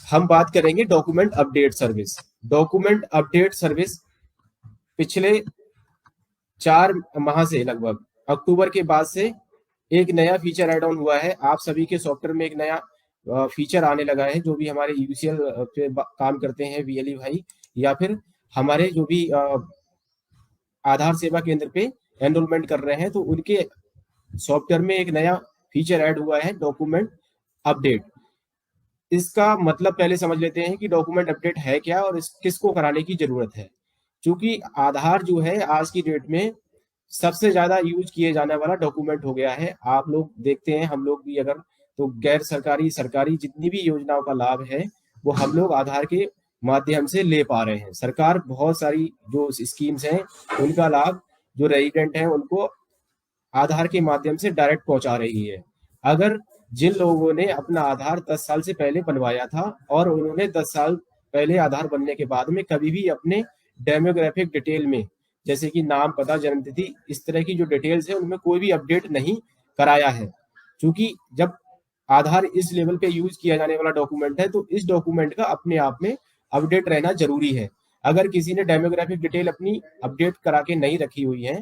हम बात करेंगे document update service. Document update service पिछले 4 माह से, लगभग अक्टूबर के बाद से एक नया फीचर ऐड ऑन हुआ है। आप सभी के सॉफ्टवेयर में एक नया फीचर आने लगा है। जो भी हमारे यूसीएल पे काम करते हैं, वीएलई भाई, या फिर हमारे जो भी आधार सेवा केंद्र पे एनरोलमेंट कर रहे हैं, तो उनके सॉफ्टवेयर में एक नया फीचर ऐड हुआ है, डॉक्यूमेंट अपडेट। इसका मतलब पहले समझ लेते हैं कि डॉक्यूमेंट अपडेट है क्या और किसको कराने की जरूरत है। क्योंकि आधार जो है आज की डेट में सबसे ज्यादा यूज किए जाने वाला डॉक्यूमेंट हो गया है। आप लोग देखते हैं, हम लोग भी अगर, तो गैर सरकारी सरकारी जितनी भी योजनाओं का लाभ है वो हम लोग आधार के माध्यम से ले पा रहे हैं। सरकार बहुत सारी जो स्कीम्स हैं उनका लाभ जो रेजिडेंट हैं उनको आधार के माध्यम से डायरेक्ट पहुंचा रही है। अगर जिन लोगों ने अपना आधार 10 साल से पहले बनवाया था और उन्होंने 10 साल पहले आधार बनने के बाद में कभी भी अपने डेमोग्राफिक डिटेल में, जैसे कि नाम, पता, जन्मतिथि, इस तरह की जो डिटेल्स है उनमें कोई भी अपडेट नहीं कराया है। क्योंकि जब आधार इस लेवल पे यूज किया जाने वाला डॉक्यूमेंट है तो इस डॉक्यूमेंट का अपने आप में अपडेट रहना जरूरी है। अगर किसी ने डेमोग्राफिक डिटेल अपनी अपडेट करा के नहीं रखी हुई है,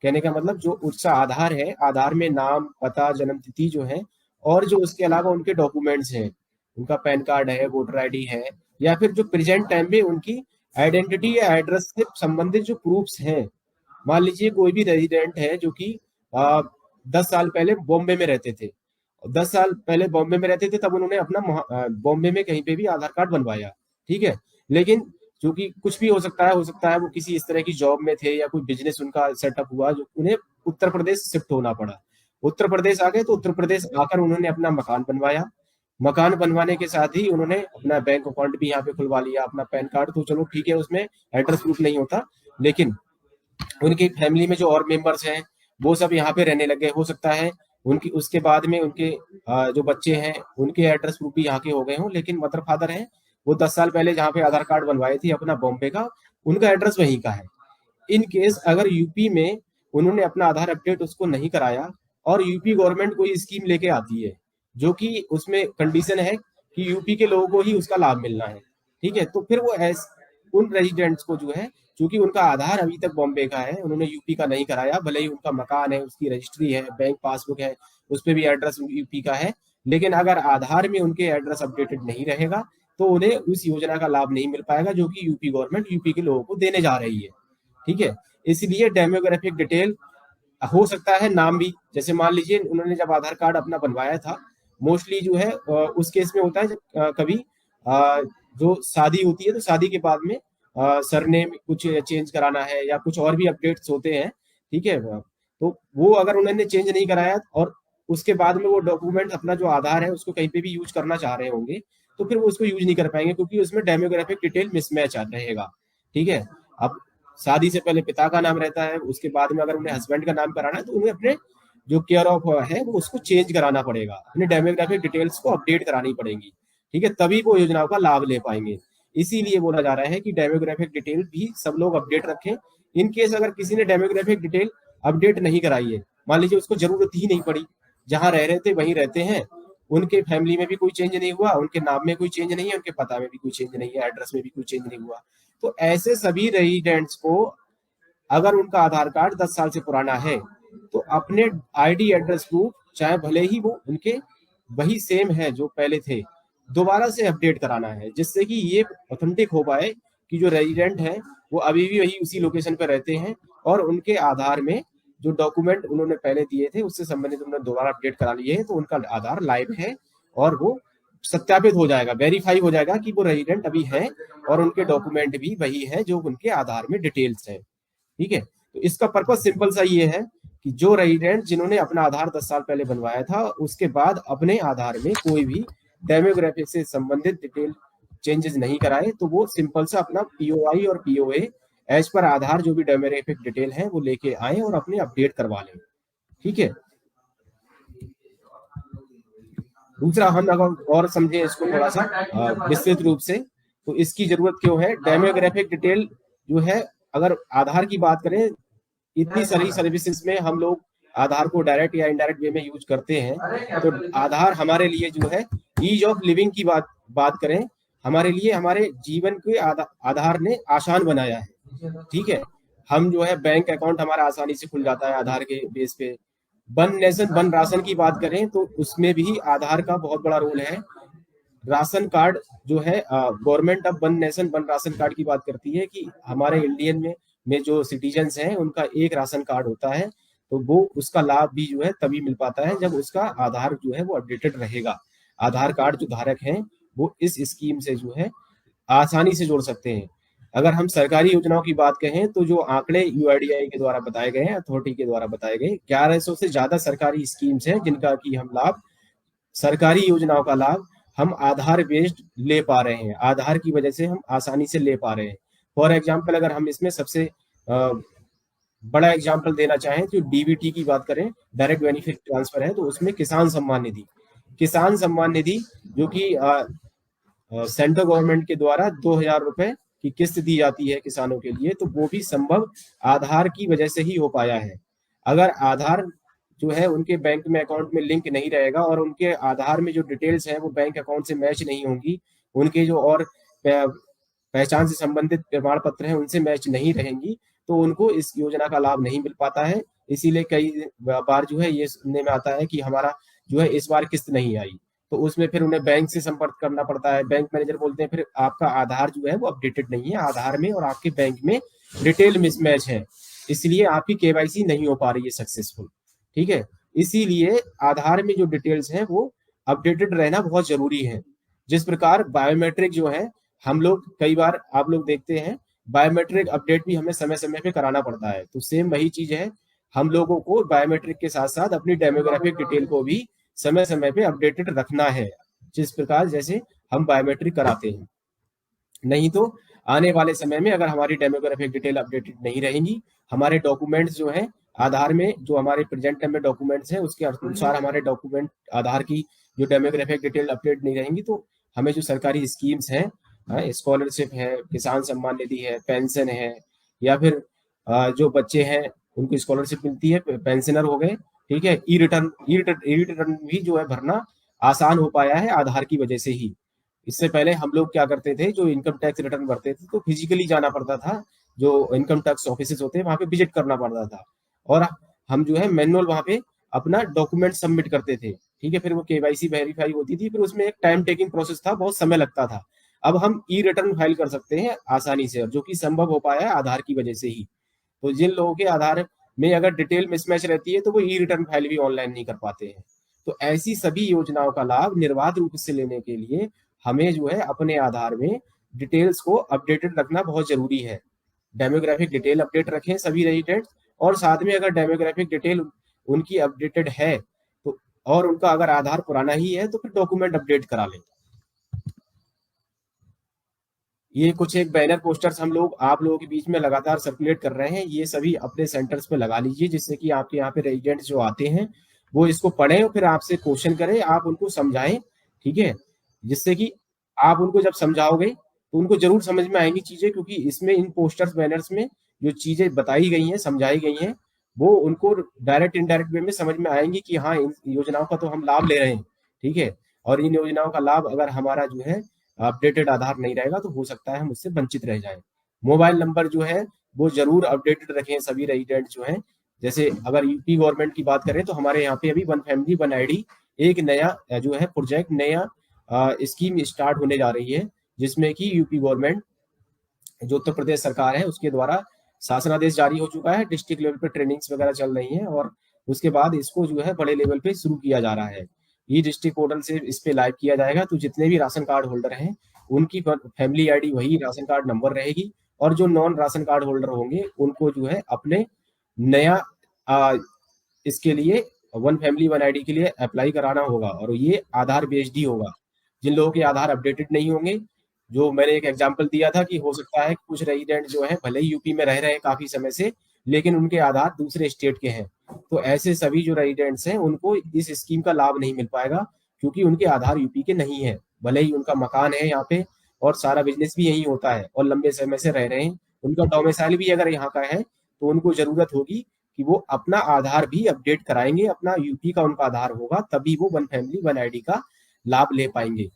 कहने का मतलब जो उसका आधार है, आधार में नाम, पता, जन्म तिथि जो है, और जो उसके अलावा उनके डॉक्यूमेंट्स हैं, उनका पैन कार्ड है, वोटर आईडी है, या फिर जो प्रेजेंट टाइम में उनकी आइडेंटिटी या एड्रेस से संबंधित जो प्रूफ्स हैं। मान लीजिए कोई भी रेजिडेंट है जो कि 10 साल पहले बॉम्बे में रहते थे, 10 साल पहले बॉम्बे में रहते थे, तब उन्होंने अपना बॉम्बे में कहीं पे भी आधार कार्ड बनवाया, ठीक है। लेकिन क्योंकि कुछ भी हो सकता है वो किसी इस तरह की जॉब में थे या कोई बिजनेस उनका सेटअप हुआ जो उन्हें उत्तर प्रदेश शिफ्ट होना पड़ा। उत्तर प्रदेश आ गए तो उत्तर प्रदेश आकर उन्होंने अपना मकान बनवाया। मकान बनवाने के साथ ही उन्होंने अपना बैंक अकाउंट भी यहाँ पे खुलवा लिया, अपना पैन कार्ड तो चलो ठीक है, उसमें एड्रेस प्रूफ नहीं होता, लेकिन उनकी फैमिली में जो और मेंबर्स हैं वो सब यहाँ पे रहने लग गए। हो सकता है उनकी उसके बाद में उनके जो बच्चे हैं उनके एड्रेस प्रूफ भी यहाँ के हो गए हों, लेकिन मदर फादर हैं वो 10 साल पहले जहाँ पे आधार कार्ड बनवाए थे अपना बॉम्बे का, उनका एड्रेस वहीं का है। इन केस अगर यूपी में उन्होंने अपना आधार अपडेट उसको नहीं कराया और यूपी गवर्नमेंट कोई स्कीम लेके आती है जो कि उसमें कंडीशन है कि यूपी के लोगों को ही उसका लाभ मिलना है, ठीक है, तो फिर वो उन रेजिडेंट्स को जो है, क्योंकि उनका आधार अभी तक बॉम्बे का है, उन्होंने यूपी का नहीं कराया, भले ही उनका मकान है, उसकी रजिस्ट्री है, बैंक पासबुक है, उस पर भी एड्रेस यूपी का है, लेकिन अगर आधार में उनके एड्रेस अपडेटेड नहीं रहेगा तो उन्हें उस योजना का लाभ नहीं मिल पाएगा जो कि यूपी गवर्नमेंट यूपी के लोगों को देने जा रही है, ठीक है। इसलिए डेमोग्राफिक डिटेल हो सकता है नाम भी, जैसे मान लीजिए उन्होंने जब आधार कार्ड अपना बनवाया था, मोस्टली जो है उस केस में होता है जब कभी जो शादी होती है तो शादी के बाद में सरनेम कुछ चेंज कराना है या कुछ और भी अपडेट्स होते हैं, ठीक है। तो वो अगर उन्होंने चेंज नहीं कराया और उसके बाद में वो डॉक्यूमेंट अपना जो आधार है उसको कहीं पे भी यूज करना चाह रहे होंगे, तो फिर वो उसको यूज नहीं कर पाएंगे क्योंकि उसमें डेमोग्राफिक डिटेल मिसमैच रहेगा, ठीक है। अब शादी से पहले पिता का नाम रहता है, उसके बाद में अगर उन्हें हस्बैंड का नाम कराना है तो उन्हें अपने जो केयर ऑफ है वो उसको चेंज कराना पड़ेगा, अपने डेमोग्राफिक डिटेल्स को अपडेट करानी पड़ेगी, ठीक है, तभी वो योजनाओं का लाभ ले पाएंगे। इसीलिए बोला जा रहा है कि डेमोग्राफिक डिटेल भी सब लोग अपडेट रखें। इन केस अगर किसी ने डेमोग्राफिक डिटेल अपडेट नहीं कराई है, मान लीजिए उसको जरूरत ही नहीं पड़ी, जहां रह रहे थे वहीं रहते हैं, उनके फैमिली में भी कोई चेंज नहीं हुआ, उनके नाम में कोई चेंज नहीं है, उनके पता में भी कोई चेंज नहीं है, एड्रेस में भी कोई चेंज नहीं हुआ, तो ऐसे सभी रेजिडेंट्स को अगर उनका आधार कार्ड 10 साल से पुराना है तो अपने आईडी एड्रेस प्रूफ, चाहे भले ही वो उनके वही सेम है जो पहले थे, दोबारा से अपडेट कराना है, जिससे कि ये ऑथेंटिक हो पाए कि जो रेजिडेंट है वो अभी भी वही उसी लोकेशन पर रहते हैं और उनके आधार में जो डॉक्यूमेंट उन्होंने पहले दिए थे उससे संबंधित उन्होंने दोबारा अपडेट करा लिए हैं, तो उनका आधार लाइव है और वो सत्यापित हो जाएगा, वेरीफाई हो जाएगा कि वो रेजिडेंट अभी है और उनके डॉक्यूमेंट भी वही है जो उनके आधार में डिटेल्स है, ठीक है। तो इसका पर्पज सिंपल सा ये है कि जो रेजिडेंट जिन्होंने अपना आधार 10 साल पहले बनवाया था उसके बाद अपने आधार में कोई भी डेमोग्राफिक से संबंधित डिटेल चेंजेस नहीं कराए, तो वो सिंपल सा अपना पीओआई और पीओए एज पर आधार जो भी डेमोग्राफिक डिटेल है वो लेके आए और अपने अपडेट करवा लें, ठीक है। दूसरा, हम अगर और समझे इसको थोड़ा सा विस्तृत रूप से, तो इसकी जरूरत क्यों है, डेमोग्राफिक डिटेल जो है, अगर आधार की बात करें, इतनी सारी सर्विसेज में हम लोग आधार को डायरेक्ट या इनडायरेक्ट वे में यूज करते हैं, तो आधार हमारे लिए जो है ईज ऑफ लिविंग की बात बात करें, हमारे लिए हमारे जीवन के आधार ने आसान बनाया है। ठीक है, हम जो है बैंक अकाउंट हमारा आसानी से खुल जाता है आधार के बेस पे। वन नेशन वन राशन की बात करें तो उसमें भी आधार का बहुत बड़ा रोल है। राशन कार्ड जो है, गवर्नमेंट अब one nation one ration card की बात करती है कि हमारे इंडियन में जो सिटीजन्स हैं उनका एक राशन कार्ड होता है, तो वो उसका लाभ भी जो है तभी मिल पाता है जब उसका आधार जो है वो अपडेटेड रहेगा। आधार कार्ड जो धारक हैं वो इस स्कीम से जो है आसानी से जोड़ सकते हैं। अगर हम सरकारी योजनाओं की बात कहें तो जो आंकड़े यूआईडीआई के द्वारा बताए गए हैं, अथॉरिटी के द्वारा बताए गए, 1100 से ज्यादा सरकारी स्कीम्स हैं जिनका कि हम लाभ, सरकारी योजनाओं का लाभ हम आधार बेस्ड ले पा रहे हैं। आधार की वजह से हम आसानी से ले पा रहे हैं। फॉर एग्जाम्पल अगर हम इसमें सबसे बड़ा एग्जाम्पल देना चाहें तो डीबीटी की बात करें, डायरेक्ट बेनिफिट ट्रांसफर है, तो उसमें किसान सम्मान निधि, किसान सम्मान निधि जो कि सेंट्रल गवर्नमेंट के द्वारा 2,000 रुपए की किस्त दी जाती है किसानों के लिए, तो वो भी संभव आधार की वजह से ही हो पाया है। अगर आधार जो है उनके बैंक में अकाउंट में लिंक नहीं रहेगा और उनके आधार में जो डिटेल्स है वो बैंक अकाउंट से मैच नहीं होंगी, उनके जो और पहचान से संबंधित प्रमाण पत्र हैं उनसे मैच नहीं रहेंगी, तो उनको इस योजना का लाभ नहीं मिल पाता है। इसीलिए कई बार जो है ये सुनने में आता है कि हमारा जो है इस बार किस्त नहीं आई, तो उसमें फिर उन्हें बैंक से संपर्क करना पड़ता है। बैंक मैनेजर बोलते हैं फिर आपका आधार जो है वो अपडेटेड नहीं है, आधार में और आपके बैंक में डिटेल मिसमैच है, इसलिए आपकी केवाईसी नहीं हो पा रही है सक्सेसफुल। ठीक है, इसीलिए आधार में जो डिटेल्स हैं वो अपडेटेड रहना बहुत जरूरी है। जिस प्रकार बायोमेट्रिक जो है, हम लोग कई बार आप लोग देखते हैं बायोमेट्रिक अपडेट भी हमें समय समय पे कराना पड़ता है, तो सेम वही चीज है, हम लोगों को बायोमेट्रिक के साथ साथ अपनी डेमोग्राफिक डिटेल को भी समय समय पे अपडेटेड रखना है, जिस प्रकार जैसे हम बायोमेट्रिक कराते हैं। नहीं तो आने वाले समय में अगर हमारी डेमोग्राफिक डिटेल अपडेटेड नहीं रहेंगी, हमारे डॉक्यूमेंट्स जो है आधार में जो हमारे प्रेजेंट टाइम में डॉक्यूमेंट्स हैं उसके अनुसार हमारे डॉक्यूमेंट आधार की जो डेमोग्राफिक डिटेल अपडेट नहीं रहेंगी, तो हमें जो सरकारी स्कीम्स हैं, स्कॉलरशिप है, किसान सम्मान निधि है, पेंशन है, या फिर जो बच्चे हैं उनको स्कॉलरशिप मिलती है, पेंशनर हो गए, ठीक है, ई रिटर्न भी जो है भरना आसान हो पाया है आधार की वजह से ही। इससे पहले हम लोग क्या करते थे, जो इनकम टैक्स रिटर्न भरते थे तो फिजिकली जाना पड़ता था, जो इनकम टैक्स ऑफिस होते हैं वहां पे विजिट करना पड़ता था, और हम जो है मैनुअल वहां पे अपना डॉक्यूमेंट सबमिट करते थे। ठीक है, फिर वो केवाईसी वेरीफाई होती थी, फिर उसमें एक टाइम टेकिंग प्रोसेस था, बहुत समय लगता था। अब हम ई रिटर्न फाइल कर सकते हैं आसानी से, जो कि संभव हो पाया है आधार की वजह से ही। तो जिन लोगों के आधार में अगर डिटेल मिसमैच रहती है तो वो ई रिटर्न फाइल भी ऑनलाइन नहीं कर पाते हैं। तो ऐसी सभी योजनाओं का लाभ निर्बाध रूप से लेने के लिए हमें जो है अपने आधार में डिटेल्स को अपडेटेड रखना बहुत जरूरी है। डेमोग्राफिक डिटेल अपडेट रखें सभी रेजिडेंट्स, और साथ में अगर डेमोग्राफिक डिटेल उनकी अपडेटेड है तो, और उनका अगर आधार पुराना ही है तो फिर डॉक्यूमेंट अपडेट करा लें। ये कुछ एक बैनर पोस्टर्स हम लोग आप लोगों के बीच में लगातार सर्कुलेट कर रहे हैं, ये सभी अपने सेंटर्स पे लगा लीजिए, जिससे कि आपके यहाँ पे रेजिडेंट्स जो आते हैं वो इसको पढ़ें और फिर आपसे क्वेश्चन करें, आप उनको समझाएं। ठीक है, जिससे कि आप उनको जब समझाओगे तो उनको जरूर समझ में आएंगी चीजें, क्योंकि इसमें इन पोस्टर्स बैनर्स में जो चीजें बताई गई हैं, समझाई गई हैं, वो उनको डायरेक्ट इनडायरेक्ट वे में समझ में आएंगी कि हाँ इन योजनाओं का तो हम लाभ ले रहे हैं। ठीक है, और इन योजनाओं का लाभ अगर हमारा जो है अपडेटेड आधार नहीं रहेगा तो हो सकता है हम उससे वंचित रह जाएं। मोबाइल नंबर जो है वो जरूर अपडेटेड रखें सभी रेजिडेंट जो हैं। जैसे अगर यूपी गवर्नमेंट की बात करें तो हमारे यहाँ पे अभी वन फैमिली वन आईडी एक नया जो है प्रोजेक्ट, नया स्कीम स्टार्ट होने जा रही है, जिसमें कि यूपी गवर्नमेंट जो उत्तर प्रदेश सरकार है उसके द्वारा शासनादेश जारी हो चुका है, डिस्ट्रिक्ट लेवल पे ट्रेनिंग्स वगैरह चल रही हैं, और उसके बाद इसको जो है बड़े लेवल पे शुरू किया जा रहा है। ये डिस्ट्रिक्ट पोर्टल से इस पे लाइव किया जाएगा, तो जितने भी राशन कार्ड होल्डर हैं उनकी फैमिली आईडी वही राशन कार्ड नंबर रहेगी, और जो नॉन राशन कार्ड होल्डर होंगे उनको जो है अपने नया इसके लिए वन फैमिली वन आईडी के लिए अप्लाई कराना होगा, और ये आधार बेस्ड ही होगा। जिन लोगों के आधार अपडेटेड नहीं होंगे, जो मैंने एक एग्जांपल दिया था कि हो सकता है कि कुछ रेजिडेंट जो है भले ही यूपी में रह रहे हैं काफी समय से, लेकिन उनके आधार दूसरे स्टेट के हैं, तो ऐसे सभी जो रेजिडेंट्स हैं उनको इस स्कीम का लाभ नहीं मिल पाएगा, क्योंकि उनके आधार यूपी के नहीं है, भले ही उनका मकान है यहाँ पे और सारा बिजनेस भी यही होता है और लंबे समय से रह रहे हैं, उनका डोमिसाइल भी अगर यहाँ का है, तो उनको जरूरत होगी कि वो अपना आधार भी अपडेट कराएंगे, अपना यूपी का उनका आधार होगा, तभी वो वन फैमिली वन आईडी का लाभ ले पाएंगे।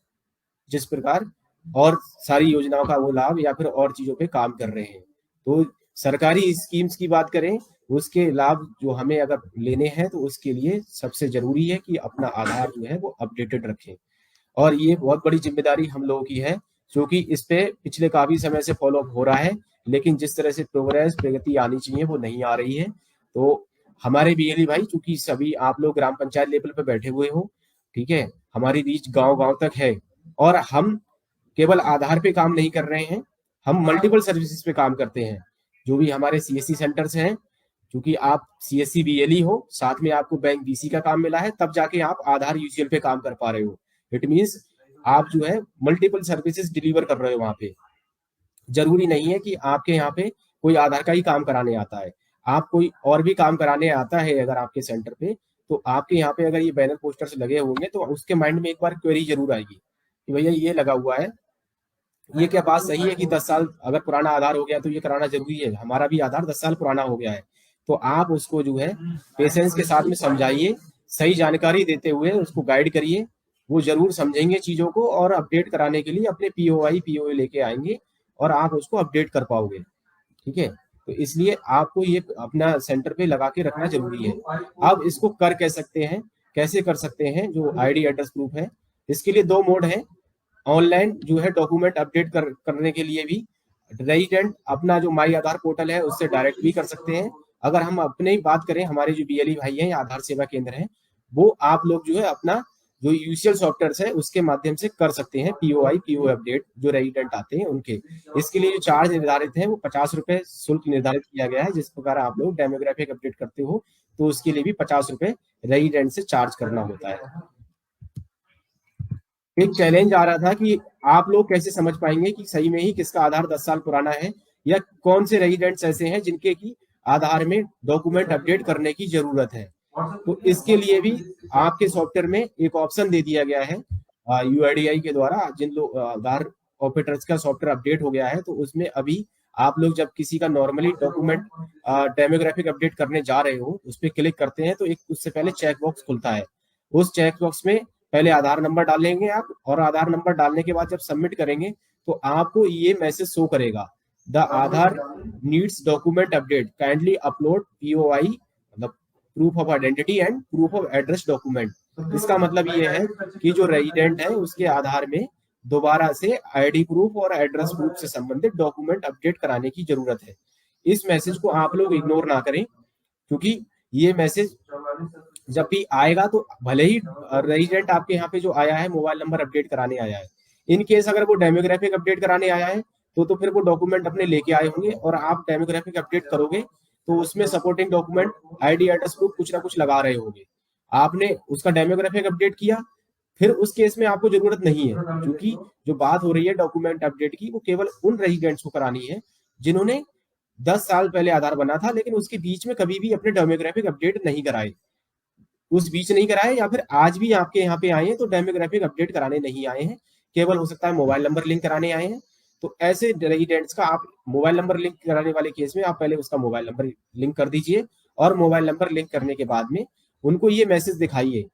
जिस प्रकार और सारी योजनाओं का वो लाभ या फिर और चीजों पे काम कर रहे हैं। तो सरकारी स्कीम्स की बात करें, उसके लाभ जो हमें अगर लेने हैं तो उसके लिए सबसे जरूरी है कि अपना आधार जो है वो अपडेटेड रखें। और ये बहुत बड़ी जिम्मेदारी हम लोगों की है, क्योंकि इस पे पिछले काफी समय से फॉलो अप हो रहा है, लेकिन जिस तरह से प्रोग्रेस प्रगति आनी चाहिए वो नहीं आ रही है। तो हमारे बीएलई भाई, चूंकि सभी आप लोग ग्राम पंचायत लेवल पे बैठे हुए हो, ठीक है, हमारी रीच गांव गांव तक है, और हम केवल आधार पे काम नहीं कर रहे हैं, हम मल्टीपल सर्विसेज पे काम करते हैं। जो भी हमारे सीएससी सेंटर्स हैं, क्योंकि आप सीएससी बीएलई हो, साथ में आपको बैंक बीसी का काम मिला है, तब जाके आप आधार यूसीएल पे काम कर पा रहे हो। इट मीन्स आप जो है मल्टीपल सर्विसेज डिलीवर कर रहे हो वहां पे। जरूरी नहीं है कि आपके यहाँ पे कोई आधार का ही काम कराने आता है, आप कोई और भी काम कराने आता है अगर आपके सेंटर पे, तो आपके यहाँ पे अगर ये बैनर पोस्टर्स लगे होंगे तो उसके माइंड में एक बार क्वेरी जरूर आएगी कि भैया ये लगा हुआ है, ये क्या बात सही है कि 10 साल अगर पुराना आधार हो गया तो ये कराना जरूरी है? हमारा भी आधार 10 साल पुराना हो गया है। तो आप उसको जो है पेशेंस के साथ में समझाइए, सही जानकारी देते हुए उसको गाइड करिए, वो जरूर समझेंगे चीजों को और अपडेट कराने के लिए अपने पीओआई पीओए लेके आएंगे और आप उसको अपडेट कर पाओगे। ठीक है, तो इसलिए आपको ये अपना सेंटर पे लगा के रखना जरूरी है। अब इसको कर कह सकते हैं, कैसे कर सकते हैं जो आईडी एड्रेस प्रूफ है, इसके लिए दो मोड है। ऑनलाइन जो है डॉक्यूमेंट अपडेट करने के लिए भी रेजिडेंट अपना जो माई आधार पोर्टल है उससे डायरेक्ट भी कर सकते हैं। अगर हम अपने ही बात करें, हमारे जो बीएलई भाई हैं या आधार सेवा केंद्र हैं, वो आप लोग जो है अपना जो यूसीएल सॉफ्टवेयर है उसके माध्यम से कर सकते हैं पीओआई पीओ अपडेट जो रेजिडेंट आते हैं उनके। इसके लिए जो चार्ज निर्धारित है वो 50 रुपए शुल्क निर्धारित किया गया है। जिस प्रकार आप लोग डेमोग्राफिक अपडेट करते हो तो उसके लिए भी 50 रुपए रेजिडेंट से चार्ज करना होता है। एक चैलेंज आ रहा था कि आप लोग कैसे समझ पाएंगे कि सही में ही किसका आधार 10 साल पुराना है, या कौन से रेजिडेंट्स ऐसे हैं जिनके की आधार में डॉक्यूमेंट अपडेट करने की जरूरत है। तो इसके लिए भी आपके सॉफ्टवेयर में एक ऑप्शन दे दिया गया है यूआईडीआई के द्वारा। जिन लोग आधार ऑपरेटर्स का सॉफ्टवेयर अपडेट हो गया है तो उसमें अभी आप लोग जब किसी का नॉर्मली डॉक्यूमेंट डेमोग्राफिक अपडेट करने जा रहे हो उस पर क्लिक करते हैं तो एक उससे पहले चेक बॉक्स खुलता है। उस चेक बॉक्स में पहले आधार नंबर डालेंगे आप, और आधार नंबर डालने के बाद जब सबमिट करेंगे तो आपको ये मैसेज शो करेगा, the Aadhaar needs document update, kindly upload POI मतलब proof of identity and proof of address document. इसका मतलब ये है कि जो रेजिडेंट है उसके आधार में दोबारा से आईडी प्रूफ और एड्रेस प्रूफ से संबंधित डॉक्यूमेंट अपडेट कराने की जरूरत है। इस मैसेज को आप लोग इग्नोर ना करें, क्योंकि ये मैसेज जब भी आएगा तो भले ही रेजिडेंट आपके यहाँ पे जो आया है मोबाइल नंबर अपडेट कराने आया है, इन केस अगर वो डेमोग्राफिक अपडेट कराने आया है तो फिर वो डॉक्यूमेंट अपने लेके आए होंगे और आप डेमोग्राफिक अपडेट करोगे तो उसमें supporting document ID address proof कुछ ना कुछ लगा रहे होंगे। आपने उसका डेमोग्राफिक अपडेट किया, फिर उस केस में आपको जरूरत नहीं है, क्योंकि जो बात हो रही है डॉक्यूमेंट अपडेट की वो केवल उन रेजिडेंट्स को करानी है जिन्होंने 10 साल पहले आधार बना था लेकिन उसके बीच में कभी भी अपने डेमोग्राफिक अपडेट नहीं कराए, उस बीच नहीं कराए, या फिर आज भी आपके यहाँ पे आए हैं तो डेमोग्राफिक अपडेट कराने नहीं आए हैं, केवल हो सकता है मोबाइल नंबर लिंक कराने आए हैं। तो ऐसे रेजिडेंट्स का आप मोबाइल नंबर लिंक कराने वाले केस में आप पहले उसका मोबाइल नंबर लिंक कर दीजिए, और मोबाइल नंबर लिंक करने के बाद में उनको ये मैसेज दिखाइए।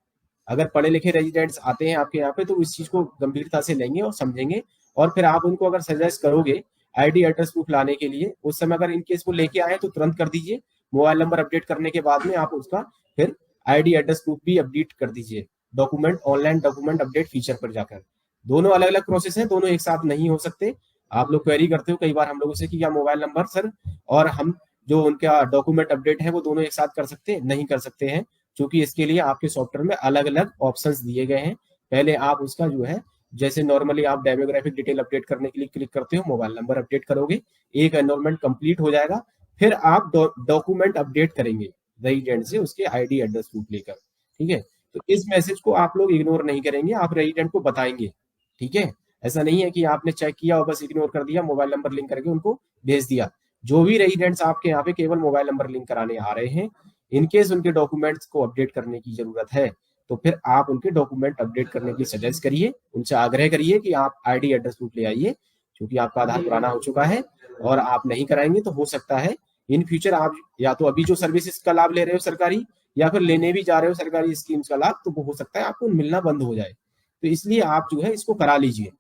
अगर पढ़े लिखे रेजिडेंट्स आते हैं आपके यहाँ पे तो इस चीज को गंभीरता से लेंगे और समझेंगे, और फिर आप उनको अगर सजेस्ट करोगे आईडी एड्रेस प्रूफ लाने के लिए, उस समय अगर इन केस वो लेके आए तो तुरंत कर दीजिए। मोबाइल नंबर अपडेट करने के बाद में आप उसका फिर आईडी एड्रेस प्रूफ भी अपडेट कर दीजिए document online document update feature पर जाकर। दोनों अलग अलग प्रोसेस हैं, दोनों एक साथ नहीं हो सकते। आप लोग क्वेरी करते हो कई बार हम लोगों से कि क्या मोबाइल नंबर सर और हम जो उनका डॉक्यूमेंट अपडेट है वो दोनों एक साथ कर सकते हैं? नहीं कर सकते हैं, क्योंकि इसके लिए आपके सॉफ्टवेयर में अलग अलग ऑप्शंस दिए गए हैं। पहले आप उसका जो है, जैसे नॉर्मली आप डेमोग्राफिक डिटेल अपडेट करने के लिए क्लिक करते हो, मोबाइल नंबर अपडेट करोगे, एक एनरोलमेंट कंप्लीट हो जाएगा, फिर आप डॉक्यूमेंट अपडेट करेंगे रेजिडेंट से उसके आईडी एड्रेस प्रूफ लेकर। ठीक है, तो इस मैसेज को आप लोग इग्नोर नहीं करेंगे, आप रेजिडेंट को बताएंगे। ठीक है, ऐसा नहीं है कि आपने चेक किया और बस इग्नोर कर दिया, मोबाइल नंबर लिंक करके उनको भेज दिया। जो भी रेजिडेंट्स आपके यहाँ पे केवल मोबाइल नंबर लिंक कराने आ रहे हैं, इनकेस उनके डॉक्यूमेंट्स को अपडेट करने की जरूरत है तो फिर आप उनके डॉक्यूमेंट अपडेट करने के लिए सजेस्ट करिए, उनसे आग्रह करिए कि आप आईडी एड्रेस प्रूफ ले आइए, क्योंकि आपका आधार पुराना हो चुका है और आप नहीं कराएंगे तो हो सकता है इन फ्यूचर आप या तो अभी जो सर्विसेज का लाभ ले रहे हो सरकारी, या फिर लेने भी जा रहे हो सरकारी स्कीम्स का लाभ, तो वो हो सकता है आपको मिलना बंद हो जाए। तो इसलिए आप जो है इसको करा लीजिए।